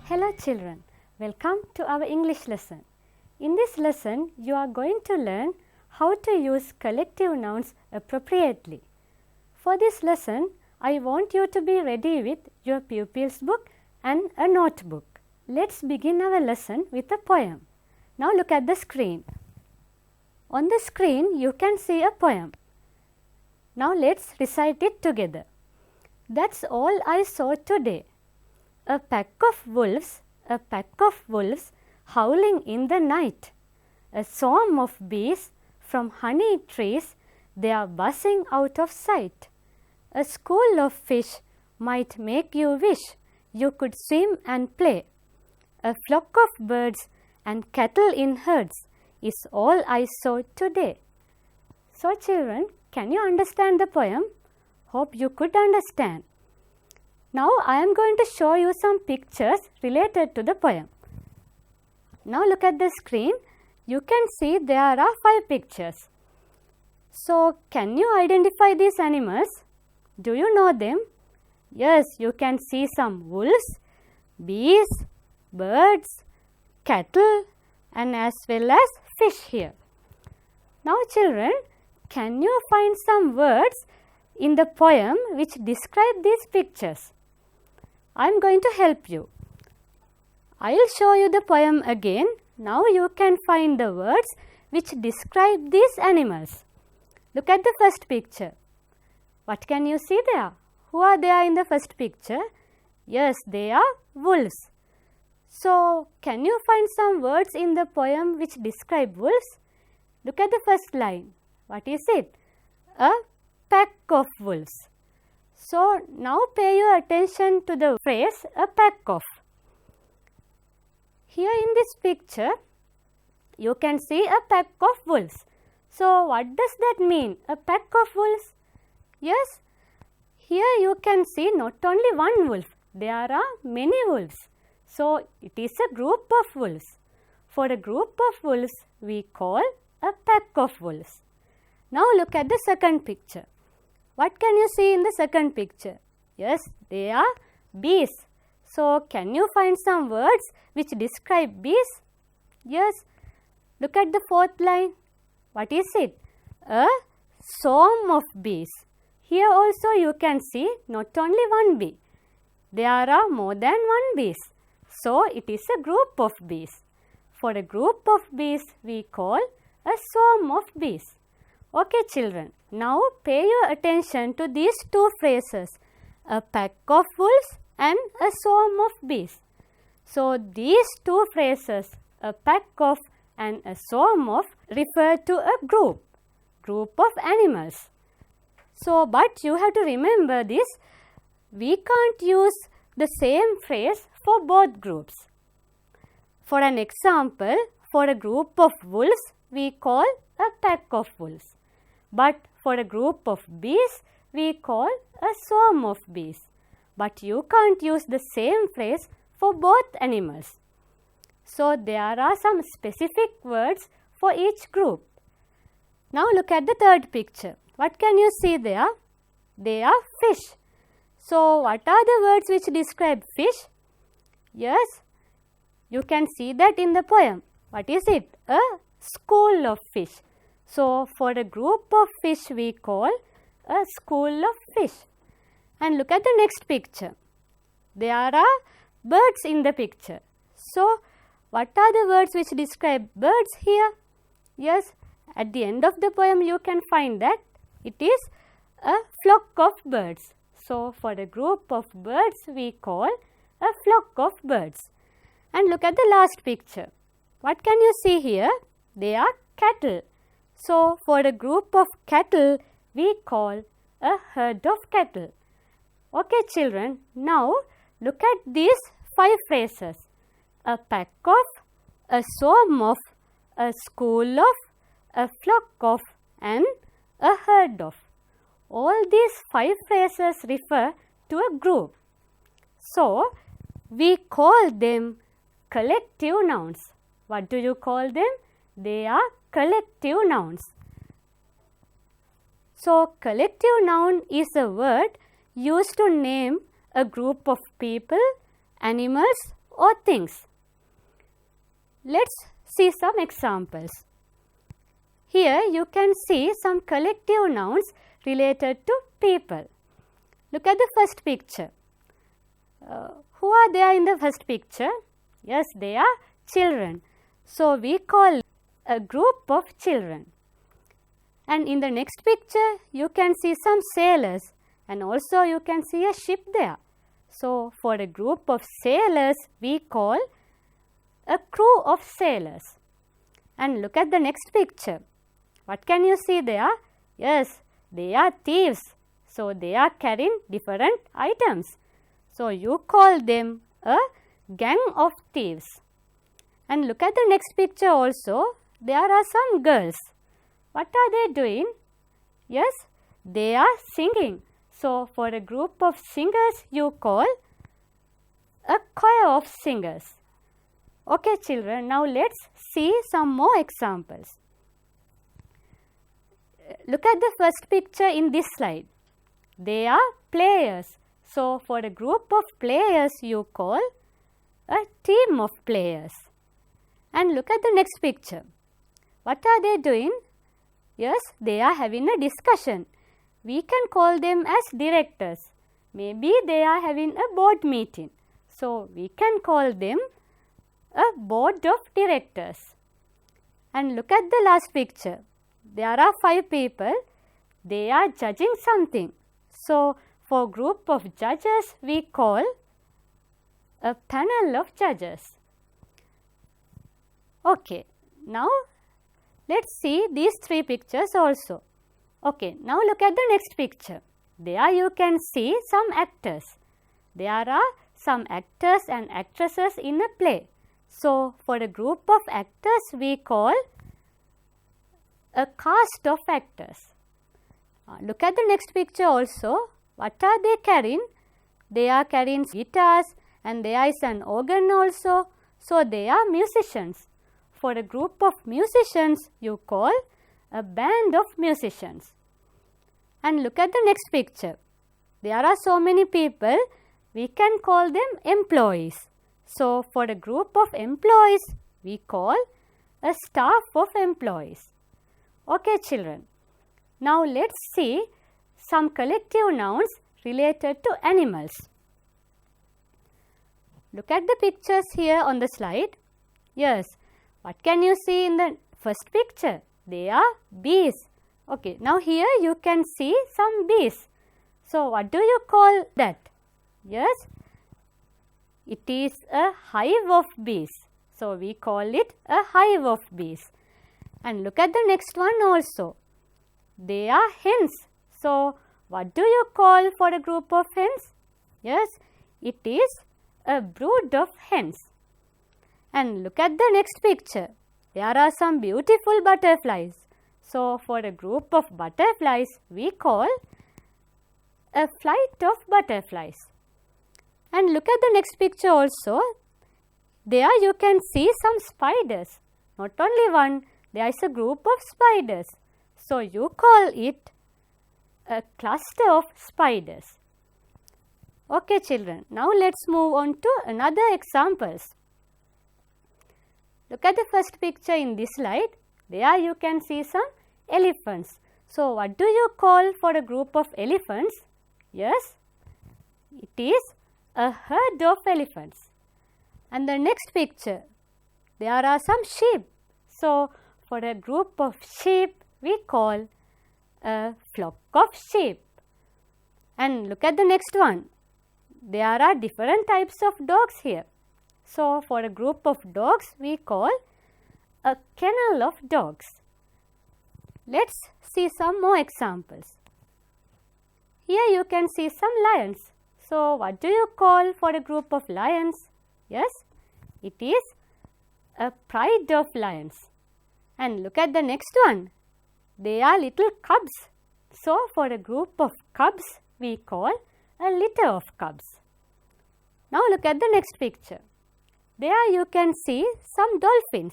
Hello children, welcome to our English lesson. In this lesson, you are going to learn how to use collective nouns appropriately. For this lesson, I want you to be ready with your pupils' book and a notebook. Let's begin our lesson with a poem. Now look at the screen. On the screen, you can see a poem. Now let's recite it together. That's all I saw today. A pack of wolves, howling in the night. A swarm of bees from honey trees, they are buzzing out of sight. A school of fish might make you wish you could swim and play. A flock of birds and cattle in herds is all I saw today. So children, can you understand the poem? Hope you could understand. Now I am going to show you some pictures related to the poem. Now look at the screen. You can see there are 5 pictures. So can you identify these animals? Do you know them? Yes, you can see some wolves, bees, birds, cattle and as well as fish here. Now children, can you find some words in the poem which describe these pictures? I am going to help you. I will show you the poem again. Now you can find the words which describe these animals. Look at the first picture. What can you see there? Who are there in the first picture? Yes, they are wolves. So, can you find some words in the poem which describe wolves? Look at the first line. What is it? A pack of wolves. So, now pay your attention to the phrase a pack of. Here in this picture, you can see a pack of wolves. So, what does that mean? A pack of wolves? Yes, here you can see not only one wolf, there are many wolves. So, it is a group of wolves. For a group of wolves, we call a pack of wolves. Now, look at the second picture. What can you see in the second picture? Yes, they are bees. So, can you find some words which describe bees? Yes, look at the fourth line. What is it? A swarm of bees. Here also you can see not only one bee. There are more than one bees. So, it is a group of bees. For a group of bees, we call a swarm of bees. Okay children, now pay your attention to these 2 phrases, a pack of wolves and a swarm of bees. So, these 2 phrases, a pack of and a swarm of, refer to a group of animals. So, but you have to remember this, we can't use the same phrase for both groups. For an example, for a group of wolves, we call a pack of wolves. But for a group of bees, we call a swarm of bees. But you can't use the same phrase for both animals. So, there are some specific words for each group. Now, look at the third picture. What can you see there? They are fish. So, what are the words which describe fish? Yes, you can see that in the poem. What is it? A school of fish. So, for a group of fish, we call a school of fish. And look at the next picture. There are birds in the picture. So, what are the words which describe birds here? Yes, at the end of the poem, you can find that it is a flock of birds. So, for a group of birds, we call a flock of birds. And look at the last picture. What can you see here? They are cattle. So, for a group of cattle, we call a herd of cattle. Okay children, now look at these 5 phrases. A pack of, a swarm of, a school of, a flock of and a herd of. All these 5 phrases refer to a group. So, we call them collective nouns. What do you call them? They are collective nouns. So, collective noun is a word used to name a group of people, animals or things. Let's see some examples. Here you can see some collective nouns related to people. Look at the first picture. Who are there in the first picture? Yes, they are children. So we call a group of children. And in the next picture, you can see some sailors, and also you can see a ship there. So for a group of sailors, we call a crew of sailors. And look at the next picture. What can you see there? Yes, they are thieves. So they are carrying different items. So you call them a gang of thieves. And look at the next picture also. There are some girls. What are they doing? Yes, they are singing. So for a group of singers, you call a choir of singers. Okay children, now let's see some more examples. Look at the first picture in this slide. They are players. So for a group of players, you call a team of players. And look at the next picture. What are they doing? Yes, they are having a discussion. We can call them as directors. Maybe they are having a board meeting. So we can call them a board of directors. And look at the last picture. There are 5 people. They are judging something. So for group of judges, we call a panel of judges. Okay, now let's see these 3 pictures also. Okay, now look at the next picture. There you can see some actors. There are some actors and actresses in a play. So for a group of actors, we call a cast of actors. Look at the next picture also. What are they carrying? They are carrying guitars, and there is an organ also. So they are musicians. For a group of musicians, you call a band of musicians. And look at the next picture. There are so many people, we can call them employees. So for a group of employees, we call a staff of employees. Okay children, now let's see some collective nouns related to animals. Look at the pictures here on the slide. Yes, what can you see in the first picture? They are bees. Okay, now here you can see some bees. So what do you call that? Yes, it is a hive of bees. So we call it a hive of bees. And look at the next one also. They are hens. So what do you call for a group of hens? Yes, it is a brood of hens. And look at the next picture. There are some beautiful butterflies. So for a group of butterflies, we call a flight of butterflies. And look at the next picture also. There you can see some spiders. Not only one, there is a group of spiders. So you call it a cluster of spiders. Okay children, now let's move on to another examples. Look at the first picture in this slide. There you can see some elephants. So what do you call for a group of elephants? Yes, it is a herd of elephants. And the next picture, there are some sheep. So for a group of sheep, we call a flock of sheep. And look at the next one. There are different types of dogs here. So for a group of dogs, we call a kennel of dogs. Let's see some more examples. Here you can see some lions. So what do you call for a group of lions? Yes, it is a pride of lions. And look at the next one. They are little cubs. So for a group of cubs, we call a litter of cubs. Now look at the next picture. There you can see some dolphins.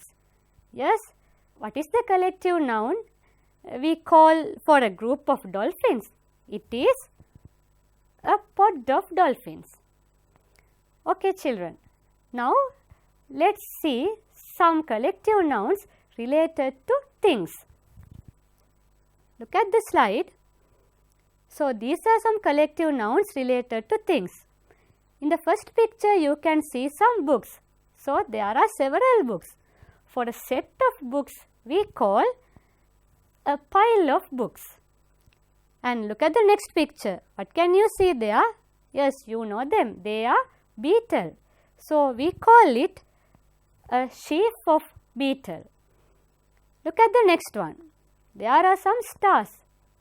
Yes, what is the collective noun we call for a group of dolphins? It is a pod of dolphins. Okay children, Now, let's see some collective nouns related to things. Look at the slide. So, these are some collective nouns related to things. In the first picture, you can see some books. So, there are several books. For a set of books, we call a pile of books. And look at the next picture. What can you see there? Yes, you know them. They are beetle. So, we call it a sheaf of beetle. Look at the next one. There are some stars.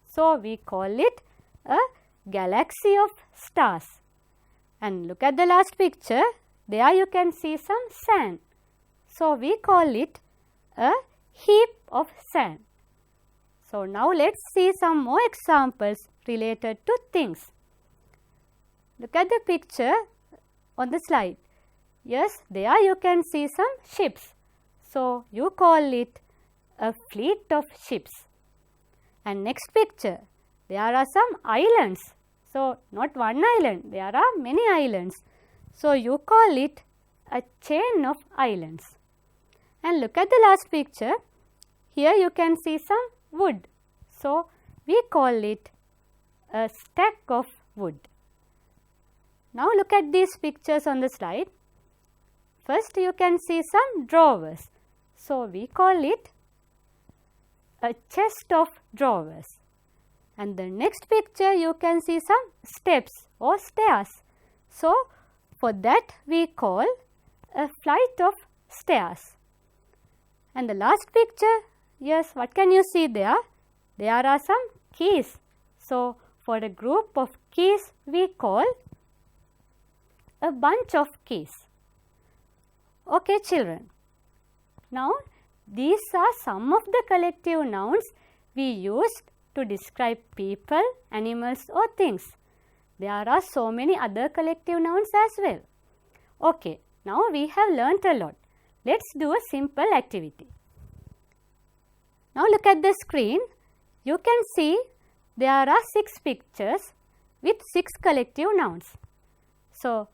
So, we call it a galaxy of stars. And look at the last picture. There you can see some sand. So, we call it a heap of sand. So, now let's see some more examples related to things. Look at the picture on the slide. Yes, there you can see some ships. So, you call it a fleet of ships. And next picture, there are some islands. So, not one island, there are many islands. So, you call it a chain of islands. And look at the last picture. Here you can see some wood. So, we call it a stack of wood. Now, look at these pictures on the slide. First, you can see some drawers. So, we call it a chest of drawers. And the next picture, you can see some steps or stairs. So, for that we call a flight of stairs. And the last picture, yes, what can you see there? There are some keys. So, for a group of keys, we call a bunch of keys. Okay, children. Now, these are some of the collective nouns we used to describe people, animals or things. There are so many other collective nouns as well. Okay, now we have learnt a lot. Let's do a simple activity. Now look at the screen. You can see there are 6 pictures with 6 collective nouns. So,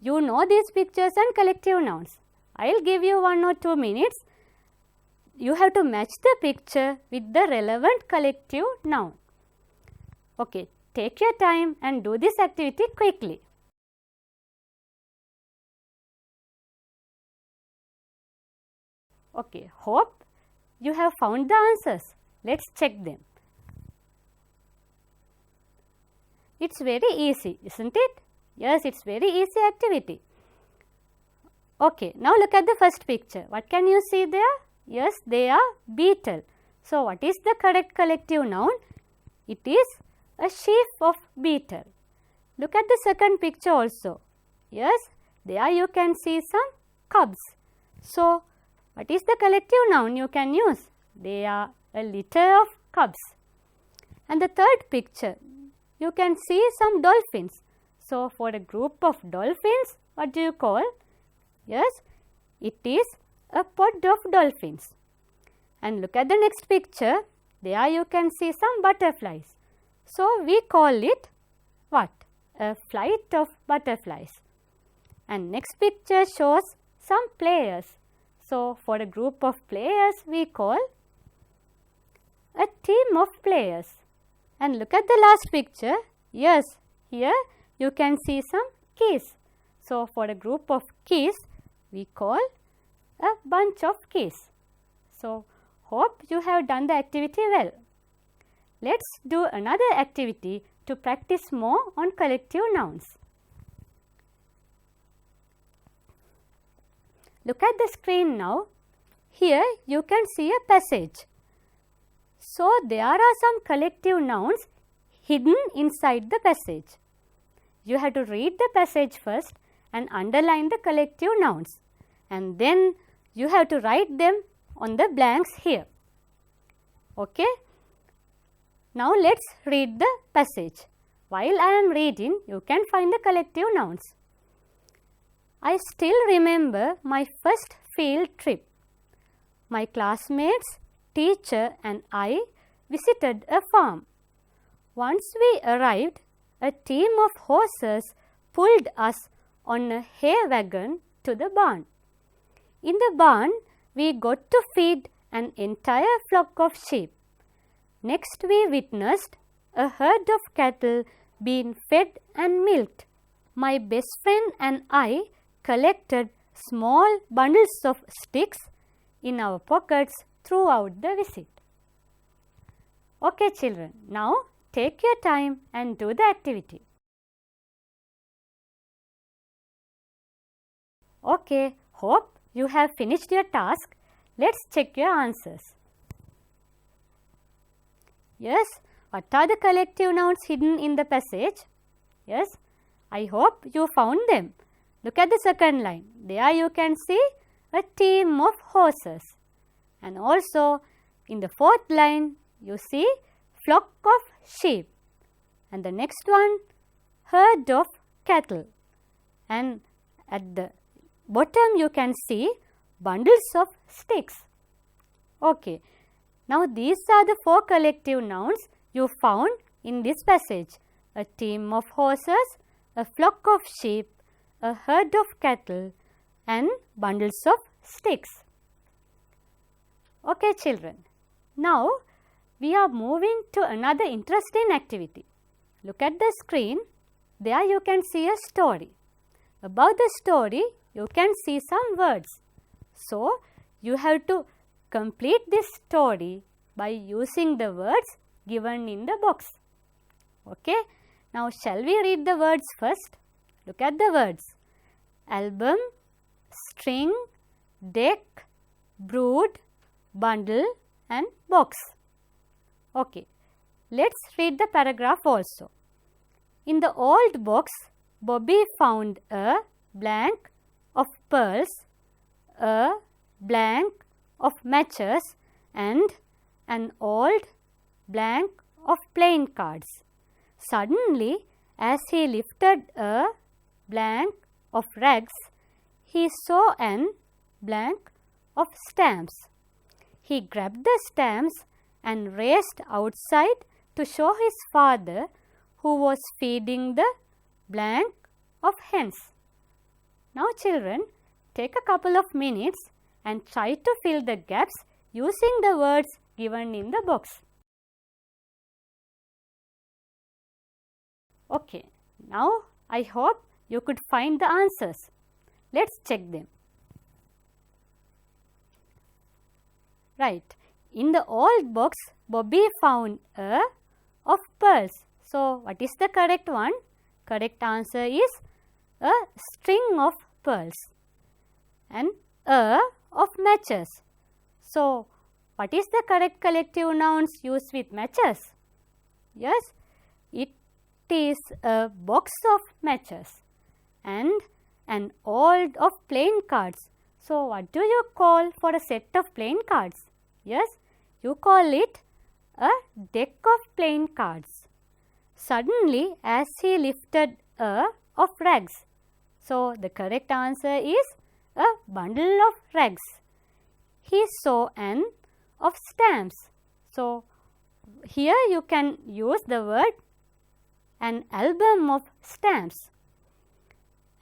you know these pictures and collective nouns. I will give you 1 or 2 minutes. You have to match the picture with the relevant collective noun. Okay, take your time and do this activity quickly. Okay, hope you have found the answers. Let's check them. It's very easy, isn't it? Yes, it's very easy activity. Okay, now look at the first picture. What can you see there? Yes, they are beetle. So, what is the correct collective noun? It is a sheaf of beetle. Look at the second picture also. Yes, there you can see some cubs. So, what is the collective noun you can use? They are a litter of cubs. And the third picture, you can see some dolphins. So, for a group of dolphins, what do you call? Yes, it is a pod of dolphins. And look at the next picture. There you can see some butterflies. So, we call it what? A flight of butterflies. And next picture shows some players. So, for a group of players, we call a team of players. And look at the last picture. Yes, here you can see some keys. So, for a group of keys, we call a bunch of keys. So, hope you have done the activity well. Let's do another activity to practice more on collective nouns. Look at the screen now. Here you can see a passage. So, there are some collective nouns hidden inside the passage. You have to read the passage first and underline the collective nouns. And then you have to write them on the blanks here. Okay? Now, let's read the passage. While I am reading, you can find the collective nouns. I still remember my first field trip. My classmates, teacher and I visited a farm. Once we arrived, a team of horses pulled us on a hay wagon to the barn. In the barn, we got to feed an entire flock of sheep. Next, we witnessed a herd of cattle being fed and milked. My best friend and I collected small bundles of sticks in our pockets throughout the visit. Okay, children, now take your time and do the activity. Okay, hope you have finished your task. Let's check your answers. Yes, what are the collective nouns hidden in the passage? Yes, I hope you found them. Look at the second line. There you can see a team of horses. And also in the fourth line, you see flock of sheep. And the next one, herd of cattle. And at the bottom you can see bundles of sticks. Okay. Now these are the 4 collective nouns you found in this passage. A team of horses, a flock of sheep, a herd of cattle and bundles of sticks. Okay, children. Now we are moving to another interesting activity. Look at the screen. There you can see a story. Above the story, you can see some words. So, you have to complete this story by using the words given in the box. Okay. Now, shall we read the words first? Look at the words. Album, string, deck, brood, bundle and box. Okay. Let's read the paragraph also. In the old box, Bobby found a blank of pearls, a blank of matches and an old blank of playing cards. Suddenly, as he lifted a blank of rags, he saw an blank of stamps. He grabbed the stamps and raced outside to show his father, who was feeding the blank of hens. Now, children, take a couple of minutes and try to fill the gaps using the words given in the box. Okay, now I hope you could find the answers. Let's check them. Right, in the old box, Bobby found a of pearls. So, what is the correct one? Correct answer is a string of pearls and a of matches. So, what is the correct collective nouns used with matches? Yes, it is a box of matches and an old of playing cards. So, what do you call for a set of playing cards? Yes, you call it a deck of playing cards. Suddenly, as he lifted a of rags. So, the correct answer is a bundle of rags. He saw an of stamps. So, here you can use the word an album of stamps.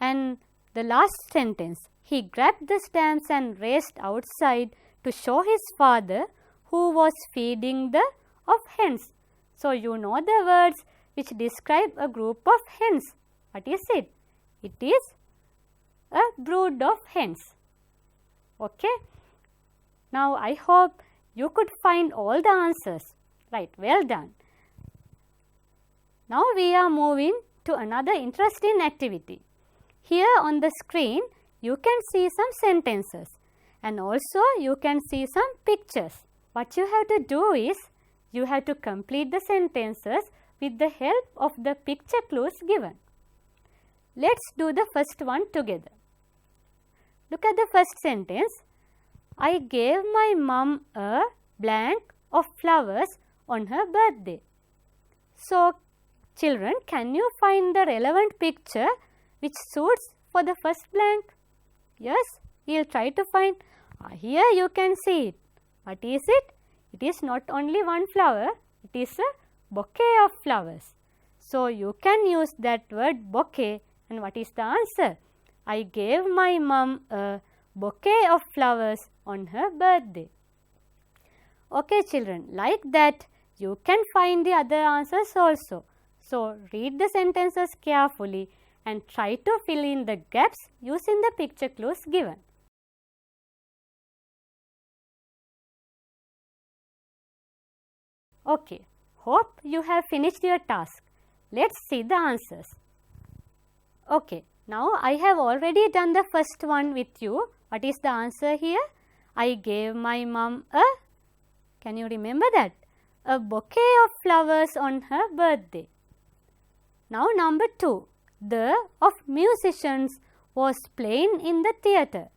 And the last sentence, he grabbed the stamps and raced outside to show his father, who was feeding the of hens. So, you know the words which describe a group of hens. What is it? It is a brood of hens. Okay. Now, I hope you could find all the answers. Right, well done. Now, we are moving to another interesting activity. Here on the screen, you can see some sentences and also you can see some pictures. What you have to do is, you have to complete the sentences with the help of the picture clues given. Let's do the first one together. Look at the first sentence. I gave my mum a blank of flowers on her birthday. So, children, can you find the relevant picture which suits for the first blank? Yes, we will try to find. Here you can see it. What is it? It is not only one flower, it is a bouquet of flowers. So, you can use that word bouquet and what is the answer? I gave my mum a bouquet of flowers on her birthday. Okay children, like that you can find the other answers also. So read the sentences carefully and try to fill in the gaps using the picture clues given. Okay, hope you have finished your task. Let's see the answers. Okay, now I have already done the first one with you. What is the answer here? I gave my mum a, can you remember that? A bouquet of flowers on her birthday. Now number 2, the of musicians was playing in the theatre.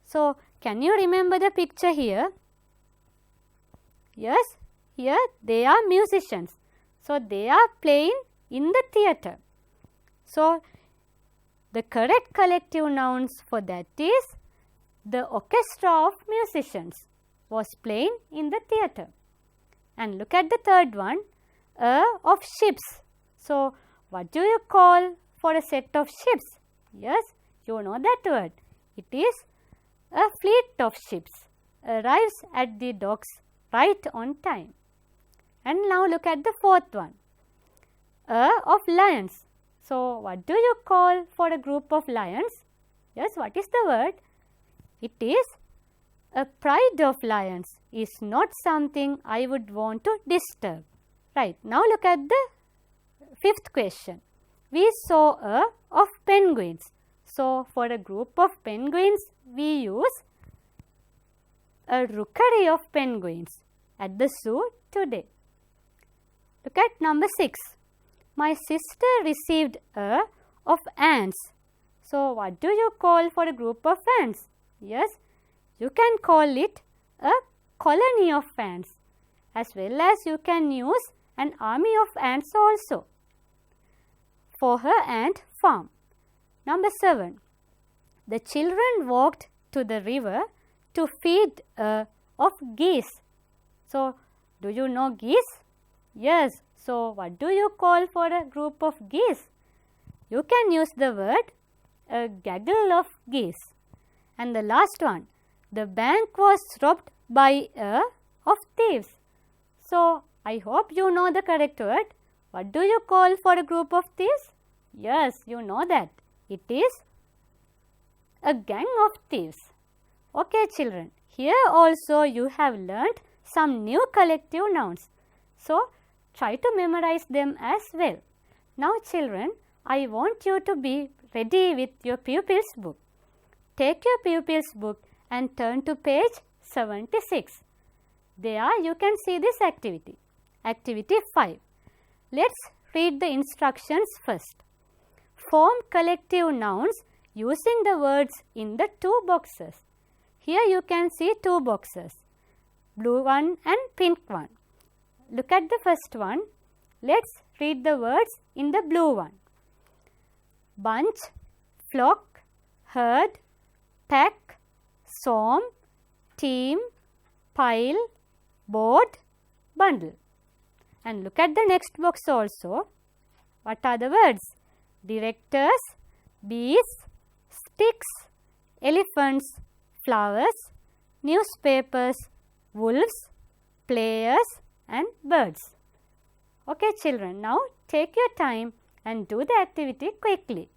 So, can you remember the picture here? Yes, here they are musicians. So, they are playing in the theatre. So, the correct collective nouns for that is the orchestra of musicians was playing in the theatre. And look at the third one, of ships. So, what do you call for a set of ships? Yes, you know that word. It is a fleet of ships arrives at the docks right on time. And now look at the fourth one, of lions. So, what do you call for a group of lions? Yes, what is the word? It is a pride of lions is not something I would want to disturb. Right, now look at the fifth question. We saw a of penguins. So, for a group of penguins, we use a rookery of penguins at the zoo today. Look at number 6. My sister received a of ants. So, what do you call for a group of ants? Yes, you can call it a colony of ants, as well as you can use an army of ants also for her ant farm. Number 7. The children walked to the river to feed of geese. So, do you know geese? Yes. So, what do you call for a group of geese? You can use the word a gaggle of geese. And the last one, the bank was robbed by a of thieves. So, I hope you know the correct word. What do you call for a group of thieves? Yes, you know that. It is a gang of thieves. Okay children, here also you have learnt some new collective nouns. So, try to memorize them as well. Now children, I want you to be ready with your pupils book. Take your pupils book and turn to page 76. There you can see this activity. Activity 5. Let's read the instructions first. Form collective nouns using the words in the 2 boxes. Here you can see 2 boxes, blue one and pink one. Look at the first one. Let's read the words in the blue one. Bunch, flock, herd, pack, swarm, team, pile, board, bundle. And look at the next box also. What are the words? Directors, bees, sticks, elephants, flowers, newspapers, wolves, players and birds. Okay children, now take your time and do the activity quickly.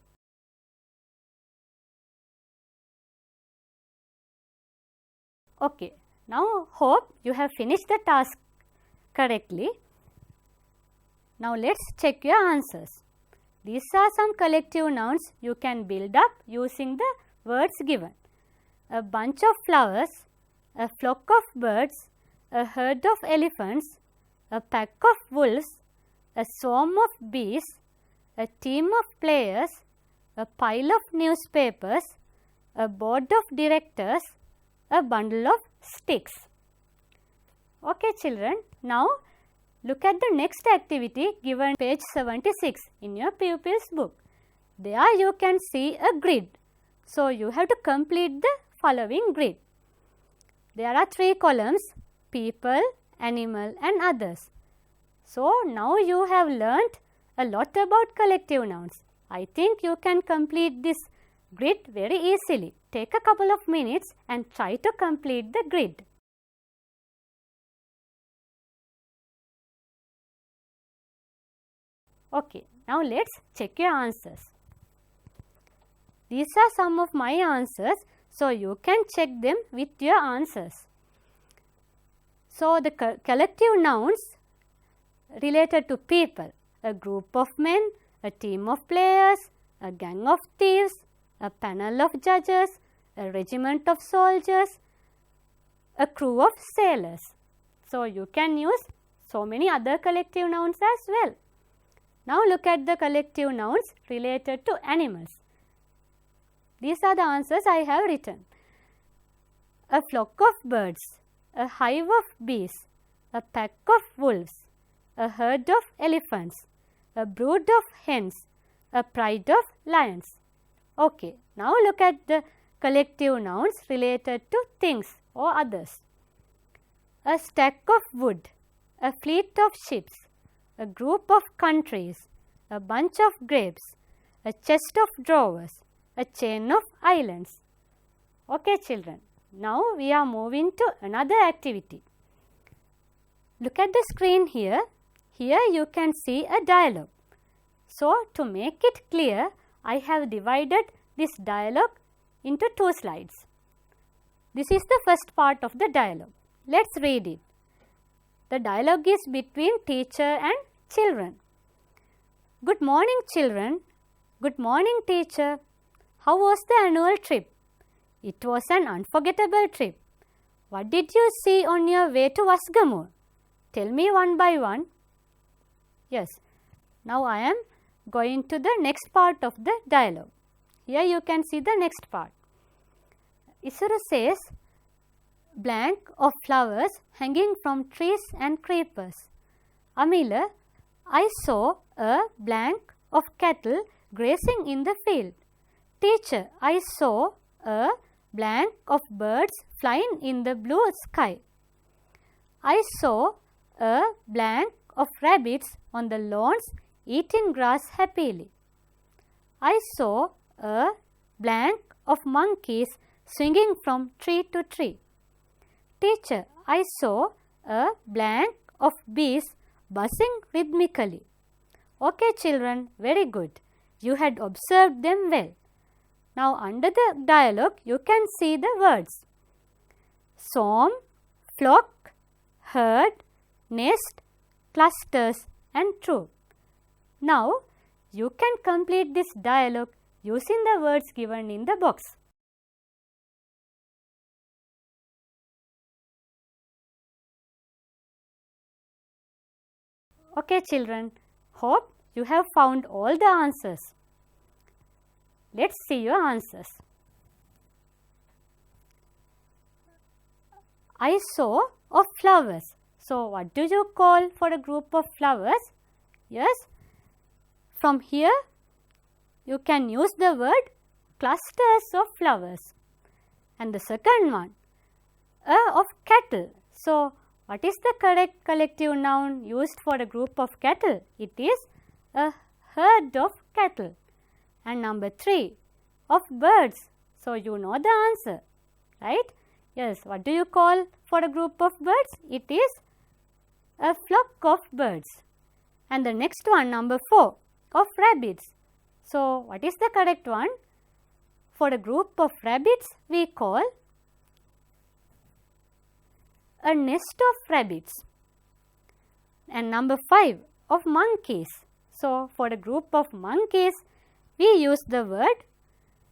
Okay, now hope you have finished the task correctly. Now let's check your answers. These are some collective nouns you can build up using the words given. A bunch of flowers, a flock of birds, a herd of elephants, a pack of wolves, a swarm of bees, a team of players, a pile of newspapers, a board of directors, a bundle of sticks. Okay children, now look at the next activity given page 76 in your pupils book. There you can see a grid. So, you have to complete the following grid. There are 3 columns, people, animal and others. So, now you have learnt a lot about collective nouns. I think you can complete this grid very easily. Take a couple of minutes and try to complete the grid. Okay, now let's check your answers. These are some of my answers, so you can check them with your answers. So, the collective nouns related to people, a group of men, a team of players, a gang of thieves, a panel of judges, a regiment of soldiers, a crew of sailors. So, you can use so many other collective nouns as well. Now, look at the collective nouns related to animals. These are the answers I have written. A flock of birds, a hive of bees, a pack of wolves, a herd of elephants, a brood of hens, a pride of lions. Okay, now look at the collective nouns related to things or others. A stack of wood, a fleet of ships, a group of countries, a bunch of grapes, a chest of drawers, a chain of islands. Okay, children. Now we are moving to another activity. Look at the screen here. Here you can see a dialogue. So, to make it clear, I have divided this dialogue into 2 slides. This is the first part of the dialogue. Let's read it. The dialogue is between teacher and children. Good morning, children. Good morning, teacher. How was the annual trip? It was an unforgettable trip. What did you see on your way to Wasgamore? Tell me one by one. Yes, now I am going to the next part of the dialogue. Here you can see the next part. Isuru says, blank of flowers hanging from trees and creepers. Amila, I saw a blank of cattle grazing in the field. Teacher, I saw a blank of birds flying in the blue sky. I saw a blank of rabbits on the lawns eating grass happily. I saw a blank of monkeys swinging from tree to tree. Teacher, I saw a blank of bees buzzing rhythmically. Okay, children, very good. You had observed them well. Now, under the dialogue, you can see the words swarm, flock, herd, nest, clusters and troop. Now, you can complete this dialogue using the words given in the box. Okay, children, hope you have found all the answers. Let's see your answers. I saw of flowers. So, what do you call for a group of flowers? Yes, from here you can use the word clusters of flowers. And the second one, of cattle. So, what is the correct collective noun used for a group of cattle? It is a herd of cattle. And number 3, of birds. So, you know the answer, right? Yes, what do you call for a group of birds? It is a flock of birds. And the next one, number 4, of rabbits. So, what is the correct one? For a group of rabbits, we call a nest of rabbits. And number 5, of monkeys. So, for a group of monkeys, we use the word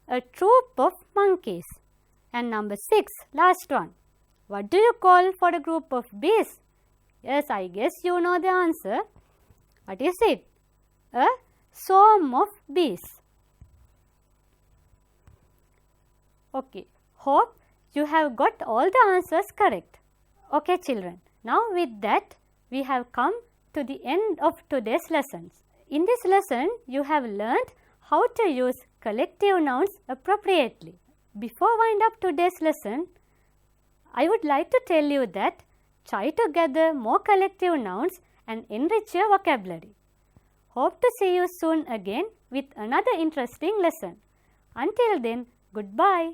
a troop of monkeys. And number 6, last one. What do you call for a group of bees? Yes, I guess you know the answer. What is it? A swarm of bees. Okay, hope you have got all the answers correct. Okay, children. Now with that, we have come to the end of today's lessons. In this lesson, you have learned how to use collective nouns appropriately. Before wind up today's lesson, I would like to tell you that try to gather more collective nouns and enrich your vocabulary. Hope to see you soon again with another interesting lesson. Until then, goodbye.